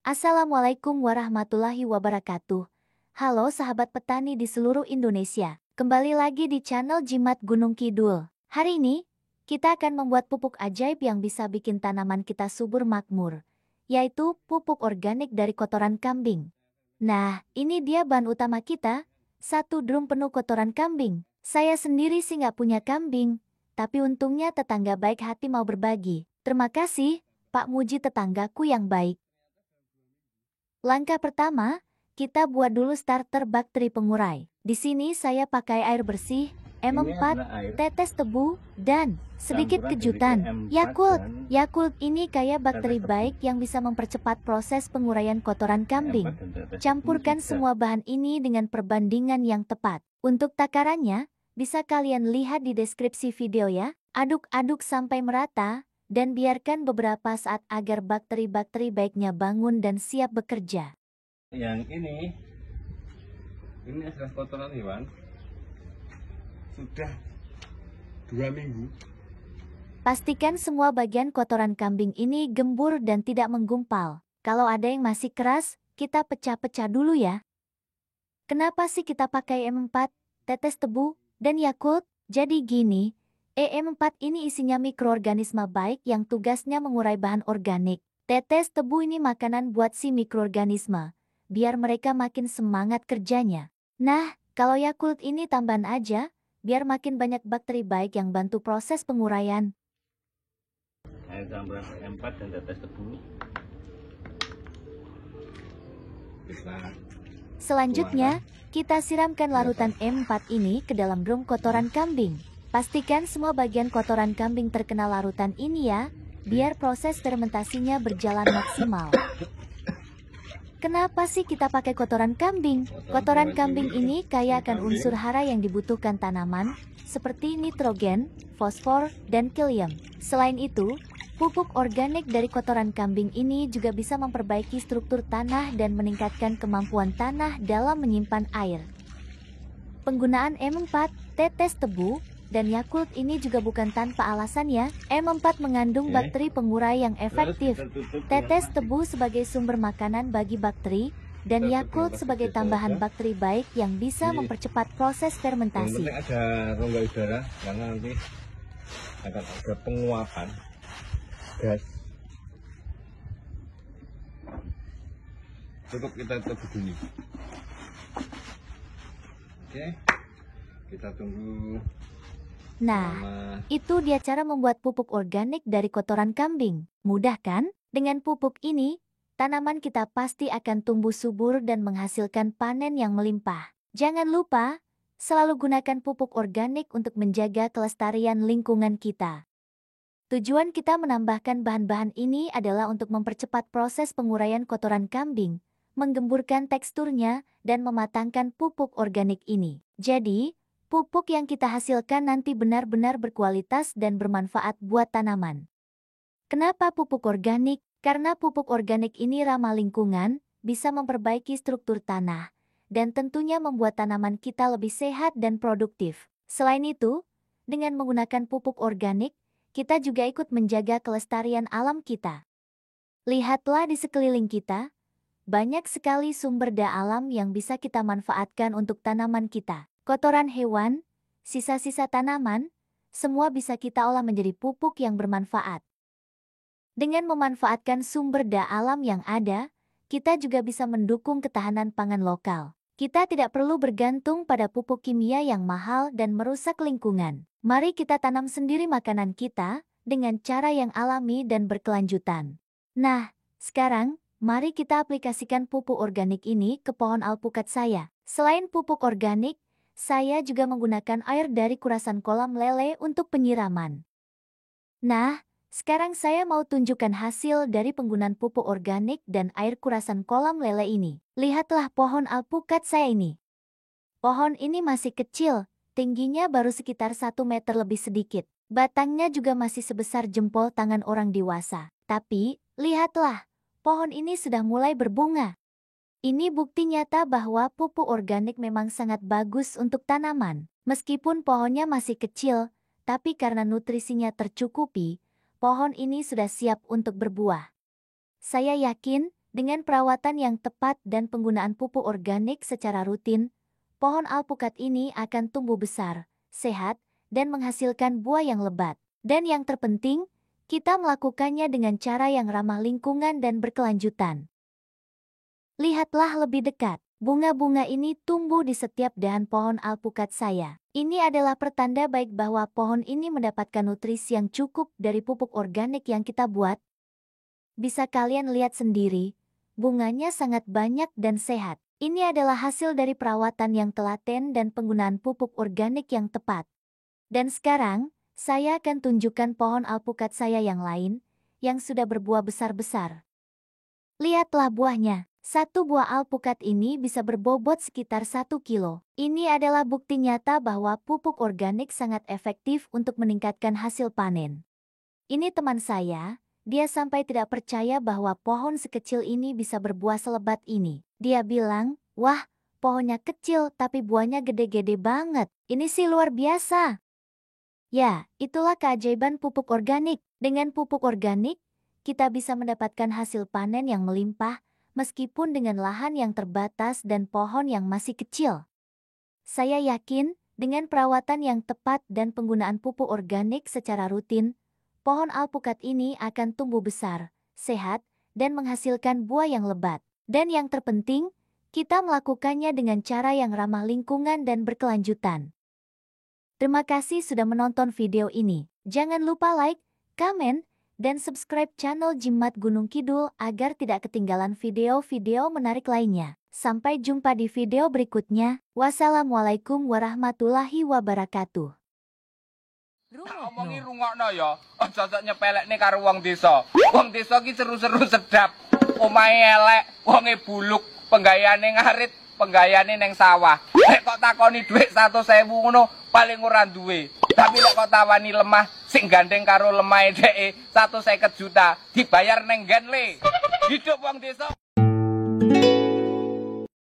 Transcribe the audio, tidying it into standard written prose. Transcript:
Assalamualaikum warahmatullahi wabarakatuh. Halo sahabat petani di seluruh Indonesia. Kembali lagi di channel Jimat Gunung Kidul. Hari ini, kita akan membuat pupuk ajaib yang bisa bikin tanaman kita subur makmur, yaitu pupuk organik dari kotoran kambing. Nah, ini dia bahan utama kita, 1 drum penuh kotoran kambing. Saya sendiri sih nggak punya kambing, tapi untungnya tetangga baik hati mau berbagi. Terima kasih, Pak Muji tetanggaku yang baik. Langkah pertama, kita buat dulu starter bakteri pengurai. Di sini saya pakai air bersih, M4, tetes tebu, dan sedikit kejutan, Yakult. Yakult ini kaya bakteri baik yang bisa mempercepat proses penguraian kotoran kambing. Campurkan semua bahan ini dengan perbandingan yang tepat. Untuk takarannya, bisa kalian lihat di deskripsi video ya. Aduk-aduk sampai merata, dan biarkan beberapa saat agar bakteri-bakteri baiknya bangun dan siap bekerja. Yang ini adalah kotoran hewan, sudah 2 minggu. Pastikan semua bagian kotoran kambing ini gembur dan tidak menggumpal. Kalau ada yang masih keras, kita pecah-pecah dulu ya. Kenapa sih kita pakai M4, tetes tebu, dan Yakult? Jadi gini, EM4 ini isinya mikroorganisme baik yang tugasnya mengurai bahan organik. Tetes tebu ini makanan buat si mikroorganisme, biar mereka makin semangat kerjanya. Nah, kalau Yakult ini tambahan aja, biar makin banyak bakteri baik yang bantu proses penguraian. Air campuran E4 dan tetes tebu. Selanjutnya, kita siramkan larutan M4 ini ke dalam drum kotoran kambing. Pastikan semua bagian kotoran kambing terkena larutan ini ya, biar proses fermentasinya berjalan maksimal. Kenapa sih kita pakai kotoran kambing? Kotoran kambing ini kaya akan unsur hara yang dibutuhkan tanaman, seperti nitrogen, fosfor, dan kalium. Selain itu, pupuk organik dari kotoran kambing ini juga bisa memperbaiki struktur tanah dan meningkatkan kemampuan tanah dalam menyimpan air. Penggunaan M4, tetes tebu, dan Yakult ini juga bukan tanpa alasan ya. M4 mengandung bakteri pengurai yang efektif, tetes tebu sebagai sumber makanan bagi bakteri, dan Yakult sebagai tambahan bakteri baik yang bisa mempercepat proses fermentasi. Yang penting ada rongga udara, karena nanti akan ada penguapan gas. Cukup kita tebu dulu. Oke, kita tunggu. Nah, itu dia cara membuat pupuk organik dari kotoran kambing. Mudah kan? Dengan pupuk ini, tanaman kita pasti akan tumbuh subur dan menghasilkan panen yang melimpah. Jangan lupa, selalu gunakan pupuk organik untuk menjaga kelestarian lingkungan kita. Tujuan kita menambahkan bahan-bahan ini adalah untuk mempercepat proses penguraian kotoran kambing, menggemburkan teksturnya, dan mematangkan pupuk organik ini. Jadi, pupuk yang kita hasilkan nanti benar-benar berkualitas dan bermanfaat buat tanaman. Kenapa pupuk organik? Karena pupuk organik ini ramah lingkungan, bisa memperbaiki struktur tanah, dan tentunya membuat tanaman kita lebih sehat dan produktif. Selain itu, dengan menggunakan pupuk organik, kita juga ikut menjaga kelestarian alam kita. Lihatlah di sekeliling kita, banyak sekali sumber daya alam yang bisa kita manfaatkan untuk tanaman kita. Kotoran hewan, sisa-sisa tanaman, semua bisa kita olah menjadi pupuk yang bermanfaat. Dengan memanfaatkan sumber daya alam yang ada, kita juga bisa mendukung ketahanan pangan lokal. Kita tidak perlu bergantung pada pupuk kimia yang mahal dan merusak lingkungan. Mari kita tanam sendiri makanan kita dengan cara yang alami dan berkelanjutan. Nah, sekarang, mari kita aplikasikan pupuk organik ini ke pohon alpukat saya. Selain pupuk organik, saya juga menggunakan air dari kurasan kolam lele untuk penyiraman. Nah, sekarang saya mau tunjukkan hasil dari penggunaan pupuk organik dan air kurasan kolam lele ini. Lihatlah pohon alpukat saya ini. Pohon ini masih kecil, tingginya baru sekitar 1 meter lebih sedikit. Batangnya juga masih sebesar jempol tangan orang dewasa. Tapi, lihatlah, pohon ini sudah mulai berbunga. Ini bukti nyata bahwa pupuk organik memang sangat bagus untuk tanaman. Meskipun pohonnya masih kecil, tapi karena nutrisinya tercukupi, pohon ini sudah siap untuk berbuah. Saya yakin, dengan perawatan yang tepat dan penggunaan pupuk organik secara rutin, pohon alpukat ini akan tumbuh besar, sehat, dan menghasilkan buah yang lebat. Dan yang terpenting, kita melakukannya dengan cara yang ramah lingkungan dan berkelanjutan. Lihatlah lebih dekat. Bunga-bunga ini tumbuh di setiap dahan pohon alpukat saya. Ini adalah pertanda baik bahwa pohon ini mendapatkan nutrisi yang cukup dari pupuk organik yang kita buat. Bisa kalian lihat sendiri, bunganya sangat banyak dan sehat. Ini adalah hasil dari perawatan yang telaten dan penggunaan pupuk organik yang tepat. Dan sekarang, saya akan tunjukkan pohon alpukat saya yang lain, yang sudah berbuah besar-besar. Lihatlah buahnya. Satu buah alpukat ini bisa berbobot sekitar 1 kilo. Ini adalah bukti nyata bahwa pupuk organik sangat efektif untuk meningkatkan hasil panen. Ini teman saya, dia sampai tidak percaya bahwa pohon sekecil ini bisa berbuah selebat ini. Dia bilang, wah, pohonnya kecil tapi buahnya gede-gede banget. Ini sih luar biasa. Ya, itulah keajaiban pupuk organik. Dengan pupuk organik, kita bisa mendapatkan hasil panen yang melimpah, meskipun dengan lahan yang terbatas dan pohon yang masih kecil. Saya yakin, dengan perawatan yang tepat dan penggunaan pupuk organik secara rutin, pohon alpukat ini akan tumbuh besar, sehat, dan menghasilkan buah yang lebat. Dan yang terpenting, kita melakukannya dengan cara yang ramah lingkungan dan berkelanjutan. Terima kasih sudah menonton video ini. Jangan lupa like, komen, dan subscribe channel Jimat Gunung Kidul agar tidak ketinggalan video-video menarik lainnya. Sampai jumpa di video berikutnya. Wassalamualaikum warahmatullahi wabarakatuh. Omongi rungokno ya, aja sok nyepelekne karo wong desa. Wong desa ki seru-seru sedap. Omahe elek, wonge buluk, penggayane ngarit, penggayane ning sawah. Nek kok takoni dhuwit 100.000 ngono, paling ora duwe. Tapi nek kok tawani lemah, sing gandeng karo lemahe dheke 150 juta, dibayar neng nggen le. Hidup wong desa.